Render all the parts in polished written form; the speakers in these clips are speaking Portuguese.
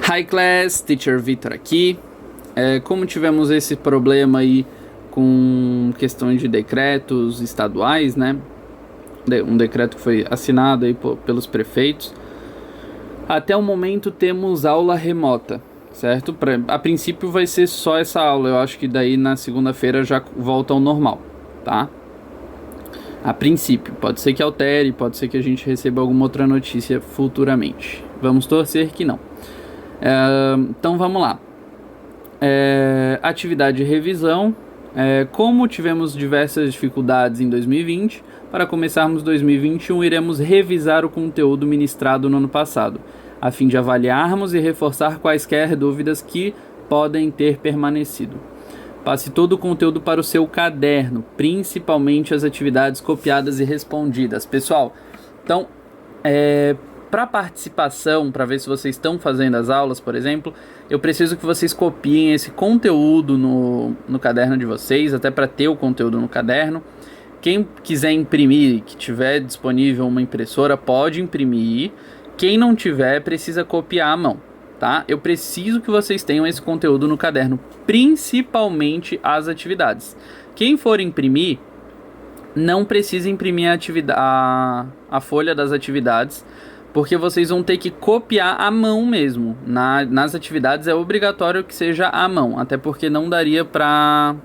Hi class, Teacher Vitor aqui. Como tivemos esse problema aí com questões de decretos estaduais, né? Um decreto que foi assinado aí pelos prefeitos. Até o momento temos aula remota, certo? A princípio vai ser só essa aula, eu acho que daí na segunda-feira já volta ao normal, tá? A princípio, pode ser que altere, pode ser que a gente receba alguma outra notícia futuramente. Vamos torcer que não. Então vamos lá. Atividade de revisão. Como tivemos diversas dificuldades em 2020, para começarmos 2021 iremos revisar o conteúdo ministrado no ano passado, a fim de avaliarmos e reforçar quaisquer dúvidas que podem ter permanecido. Passe todo o conteúdo para o seu caderno, principalmente as atividades copiadas e respondidas. Pessoal, então, para participação, para ver se vocês estão fazendo as aulas, por exemplo, eu preciso que vocês copiem esse conteúdo no caderno de vocês, até para ter o conteúdo no caderno. Quem quiser imprimir, que tiver disponível uma impressora, pode imprimir. Quem não tiver, precisa copiar à mão, tá? Eu preciso que vocês tenham esse conteúdo no caderno, principalmente as atividades. Quem for imprimir, não precisa imprimir a folha das atividades, porque vocês vão ter que copiar à mão mesmo. Nas atividades é obrigatório que seja à mão, até porque não daria para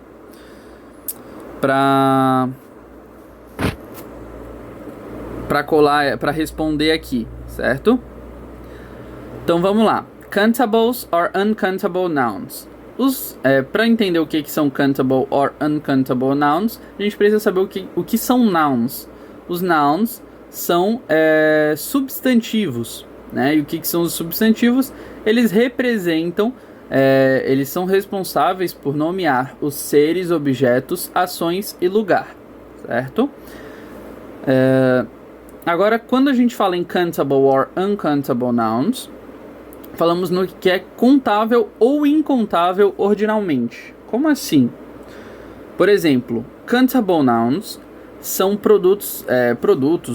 colar, para responder aqui, certo? Então vamos lá. Countables or uncountable nouns. Para entender o que são countable or uncountable nouns, a gente precisa saber o que são nouns. Os nouns são substantivos, né? E o que são os substantivos? Eles representam, eles são responsáveis por nomear os seres, objetos, ações e lugar, certo? Agora, quando a gente fala em countable or uncountable nouns, falamos no que é contável ou incontável ordinalmente. Como assim? Por exemplo, countable nouns são produtos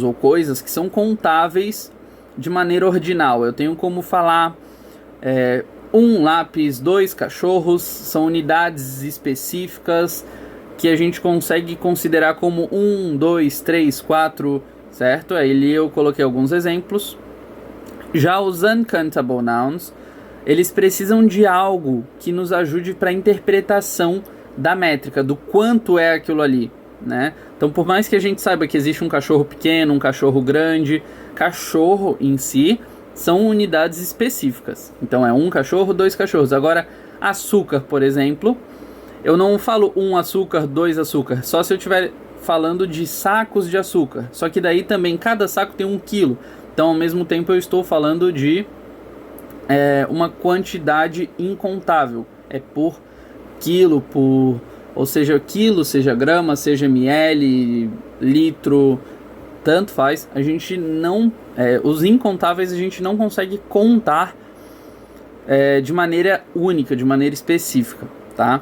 ou coisas que são contáveis de maneira ordinal. Eu tenho como falar um lápis, 2 cachorros, são unidades específicas que a gente consegue considerar como 1, 2, 3, 4, certo? Aí eu coloquei alguns exemplos. Já os uncountable nouns, eles precisam de algo que nos ajude para a interpretação da métrica, do quanto é aquilo ali, né? Então, por mais que a gente saiba que existe um cachorro pequeno, um cachorro grande, cachorro em si são unidades específicas. Então, é 1 cachorro, 2 cachorros. Agora, açúcar, por exemplo, eu não falo 1 açúcar, 2 açúcar, só se eu estiver falando de sacos de açúcar. Só que daí também cada saco tem 1 quilo. Então, ao mesmo tempo, eu estou falando de uma quantidade incontável. É por quilo, ou seja, quilo, seja grama, seja ml, litro, tanto faz. A gente não... os incontáveis a gente não consegue contar de maneira única, de maneira específica, tá?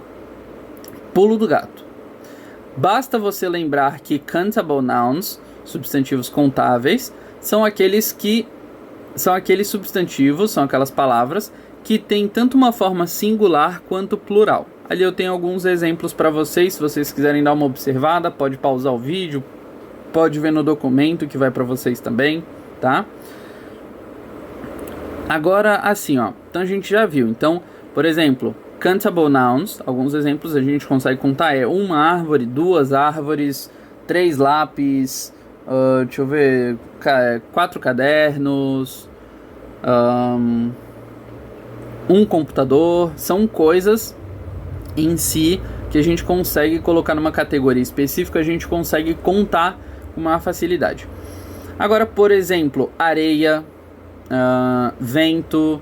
Pulo do gato. Basta você lembrar que countable nouns, substantivos contáveis, são aqueles substantivos, são aquelas palavras que têm tanto uma forma singular quanto plural. Ali eu tenho alguns exemplos para vocês, se vocês quiserem dar uma observada, pode pausar o vídeo, pode ver no documento que vai para vocês também, tá? Agora, assim, ó, então a gente já viu. Então, por exemplo, countable nouns, alguns exemplos a gente consegue contar, 1 árvore, 2 árvores, 3 lápis, deixa eu ver, 4 cadernos, 1 computador. São coisas em si que a gente consegue colocar numa categoria específica, a gente consegue contar com maior facilidade. Agora, por exemplo, areia, vento,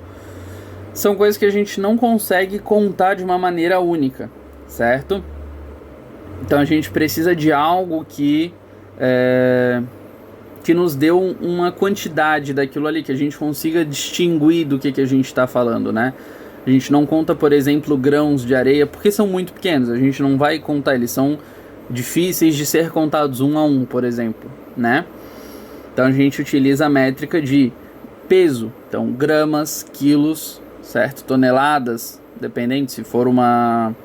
são coisas que a gente não consegue contar de uma maneira única, certo? Então a gente precisa de algo que nos dê uma quantidade daquilo ali, que a gente consiga distinguir do que a gente está falando, né? A gente não conta, por exemplo, grãos de areia, porque são muito pequenos, a gente não vai contar, eles são difíceis de ser contados 1 a 1, por exemplo, né? Então a gente utiliza a métrica de peso, então gramas, quilos, certo? Toneladas, dependendo, se for uma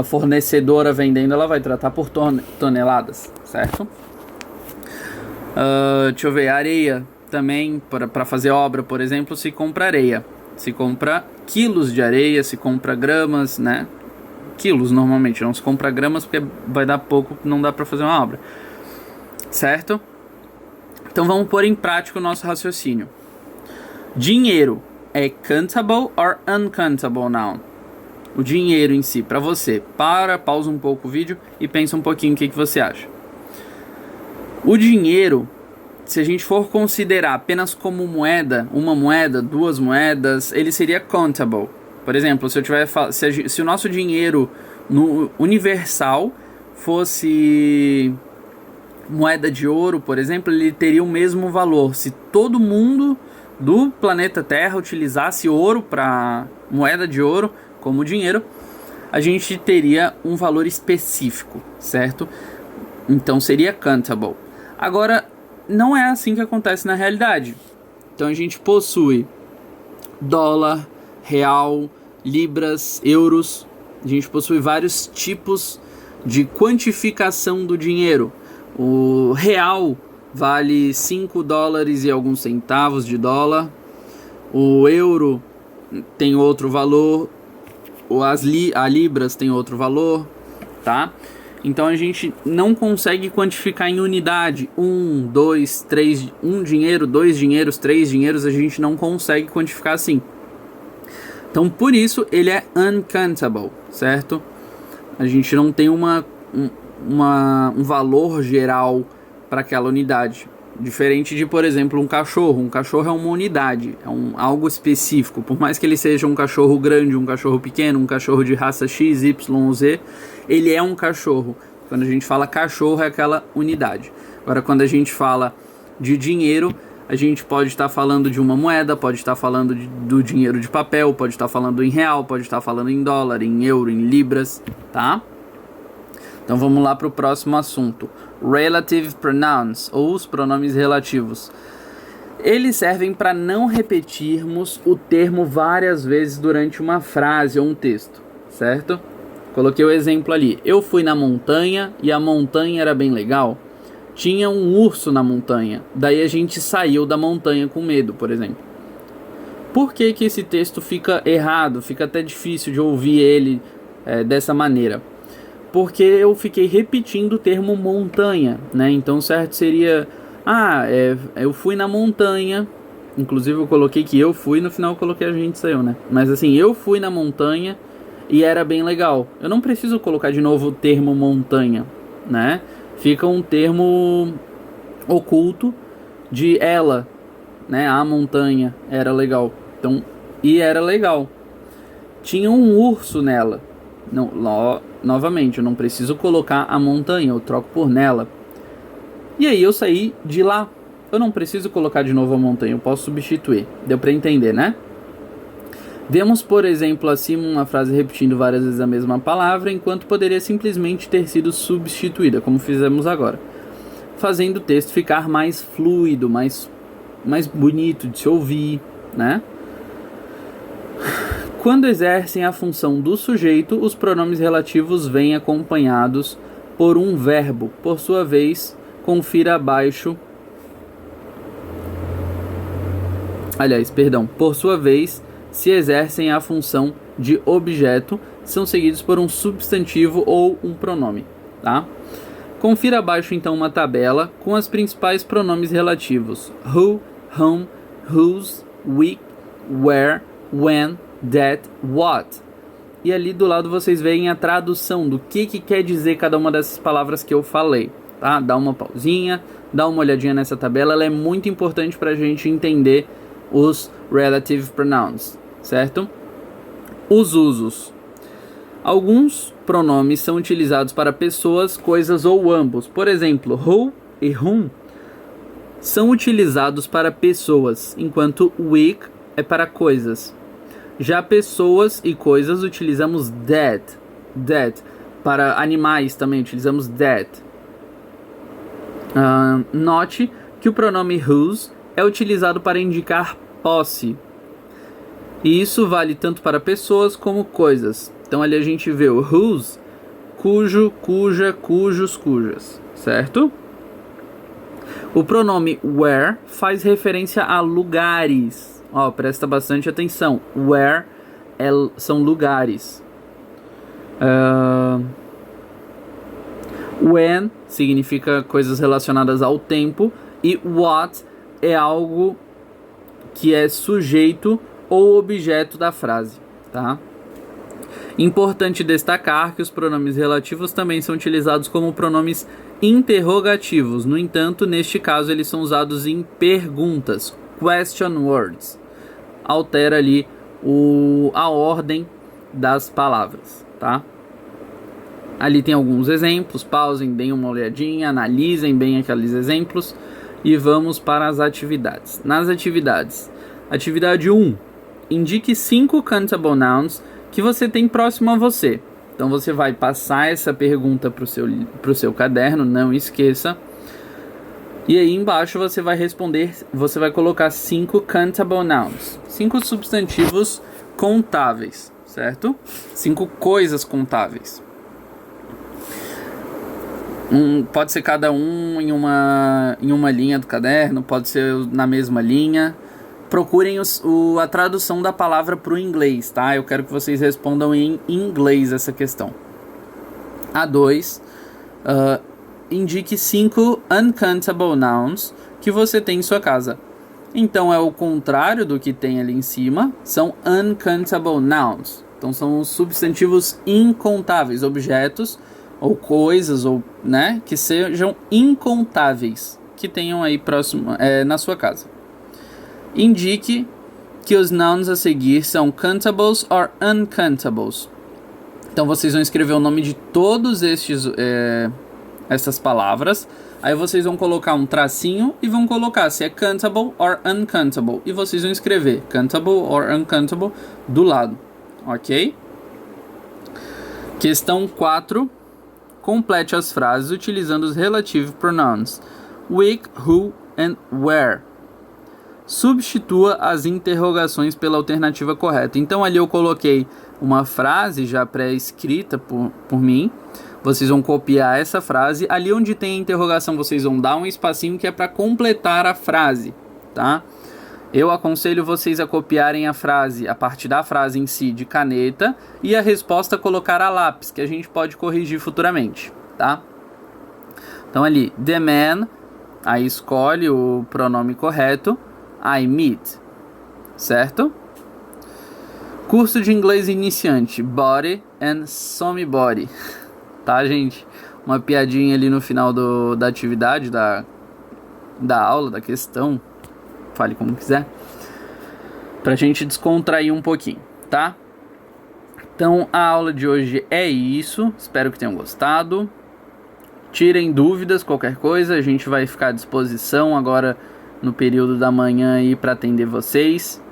fornecedora vendendo, ela vai tratar por toneladas, certo? Deixa eu ver, areia também, para fazer obra, por exemplo, se compra areia. Se compra quilos de areia, se compra gramas, né? Quilos normalmente, não se compra gramas porque vai dar pouco, não dá para fazer uma obra, certo? Então vamos pôr em prática o nosso raciocínio. Dinheiro é countable or uncountable noun? O dinheiro em si, para você. Pausa um pouco o vídeo e pensa um pouquinho o que você acha. O dinheiro, se a gente for considerar apenas como moeda, uma moeda, duas moedas, ele seria countable. Por exemplo, se o nosso dinheiro no universal fosse moeda de ouro, por exemplo, ele teria o mesmo valor. Se todo mundo do planeta Terra utilizasse ouro para moeda de ouro como dinheiro, a gente teria um valor específico, certo? Então seria countable. Agora, não é assim que acontece na realidade. Então a gente possui dólar, real, libras, euros. A gente possui vários tipos de quantificação do dinheiro. O real vale 5 dólares e alguns centavos de dólar. O euro tem outro valor. A libras tem outro valor, tá? Então a gente não consegue quantificar em unidade. 1, 2, 3, um dinheiro, 2 dinheiros, 3 dinheiros, a gente não consegue quantificar assim. Então por isso ele é uncountable, certo? A gente não tem um valor geral para aquela unidade. Diferente de, por exemplo, um cachorro. Um cachorro é uma unidade, é algo específico. Por mais que ele seja um cachorro grande, um cachorro pequeno, um cachorro de raça X, Y, Z, ele é um cachorro. Quando a gente fala cachorro, é aquela unidade. Agora, quando a gente fala de dinheiro, a gente pode estar falando de uma moeda, pode estar falando do dinheiro de papel, pode estar falando em real, pode estar falando em dólar, em euro, em libras, tá? Então vamos lá para o próximo assunto. Relative pronouns, ou os pronomes relativos. Eles servem para não repetirmos o termo várias vezes durante uma frase ou um texto, certo? Coloquei o exemplo ali. Eu fui na montanha e a montanha era bem legal. Tinha um urso na montanha. Daí a gente saiu da montanha com medo, por exemplo. Por que esse texto fica errado? Fica até difícil de ouvir ele dessa maneira. Porque eu fiquei repetindo o termo montanha, né? Então certo seria... eu fui na montanha. Inclusive eu coloquei que eu fui, no final eu coloquei a gente saiu, né? Mas assim, eu fui na montanha e era bem legal. Eu não preciso colocar de novo o termo montanha, né? Fica um termo oculto de ela, né? A montanha era legal. Então, e era legal. Tinha um urso nela. Não, novamente, eu não preciso colocar a montanha, eu troco por nela. E aí eu saí de lá. Eu não preciso colocar de novo a montanha, eu posso substituir. Deu pra entender, né? Vemos, por exemplo, acima uma frase repetindo várias vezes a mesma palavra, enquanto poderia simplesmente ter sido substituída, como fizemos agora, fazendo o texto ficar mais fluido, mais bonito de se ouvir, né? Quando exercem a função do sujeito, os pronomes relativos vêm acompanhados por um verbo. Por sua vez, confira abaixo... Por sua vez, se exercem a função de objeto, são seguidos por um substantivo ou um pronome, tá? Confira abaixo então uma tabela com os principais pronomes relativos: who, whom, whose, which, where, when, that, what. E ali do lado vocês veem a tradução do que quer dizer cada uma dessas palavras que eu falei, tá? Dá uma pausinha, dá uma olhadinha nessa tabela, ela é muito importante para a gente entender os relative pronouns, certo? Os usos. Alguns pronomes são utilizados para pessoas, coisas ou ambos. Por exemplo, who e whom são utilizados para pessoas, enquanto which é para coisas. Já pessoas e coisas utilizamos that. Para animais também utilizamos that. Note que o pronome whose é utilizado para indicar posse. E isso vale tanto para pessoas como coisas. Então ali a gente vê o whose, cujo, cuja, cujos, cujas, certo? O pronome where faz referência a lugares. Ó, presta bastante atenção. Where são lugares. When significa coisas relacionadas ao tempo. E what é algo que é sujeito ou objeto da frase, tá? Importante destacar que os pronomes relativos também são utilizados como pronomes interrogativos. No entanto, neste caso, eles são usados em perguntas, question words. Altera ali a ordem das palavras, tá? Ali tem alguns exemplos, pausem, deem uma olhadinha, analisem bem aqueles exemplos e vamos para as atividades. Nas atividades, atividade 1, indique 5 countable nouns que você tem próximo a você. Então você vai passar essa pergunta para o seu caderno, não esqueça. E aí embaixo você vai responder, você vai colocar 5 countable nouns, 5 substantivos contáveis, certo? 5 coisas contáveis. Pode ser cada um em uma linha do caderno, pode ser na mesma linha. Procurem a tradução da palavra para o inglês, tá? Eu quero que vocês respondam em inglês essa questão. A2, indique 5 uncountable nouns que você tem em sua casa. Então é o contrário do que tem ali em cima, são uncountable nouns. Então são os substantivos incontáveis, objetos ou coisas, ou, né, que sejam incontáveis, que tenham aí próximo, na sua casa. Indique que os nouns a seguir são countables or uncountables. Então vocês vão escrever o nome de todos essas palavras. Aí vocês vão colocar um tracinho e vão colocar se é countable or uncountable. E vocês vão escrever countable or uncountable do lado, ok? Questão 4. Complete as frases utilizando os relative pronouns which, who and where. Substitua as interrogações pela alternativa correta. Então ali eu coloquei uma frase já pré-escrita por mim. Vocês vão copiar essa frase. Ali onde tem a interrogação vocês vão dar um espacinho que é para completar a frase, tá? Eu aconselho vocês a copiarem a frase, a parte da frase em si, de caneta, e a resposta colocar a lápis, que a gente pode corrigir futuramente, tá? Então ali, the man, aí escolhe o pronome correto, I meet, certo? Curso de inglês iniciante, body and somebody, tá, gente? Uma piadinha ali no final da atividade, da aula, da questão, fale como quiser, pra gente descontrair um pouquinho, tá? Então a aula de hoje é isso, espero que tenham gostado. Tirem dúvidas, qualquer coisa, a gente vai ficar à disposição agora no período da manhã aí para atender vocês.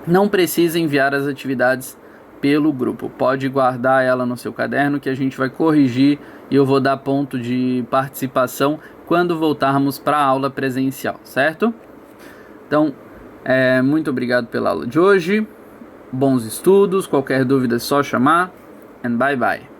Não precisa enviar as atividades pelo grupo, pode guardar ela no seu caderno que a gente vai corrigir e eu vou dar ponto de participação quando voltarmos para a aula presencial, certo? Então, muito obrigado pela aula de hoje, bons estudos, qualquer dúvida é só chamar, and bye bye.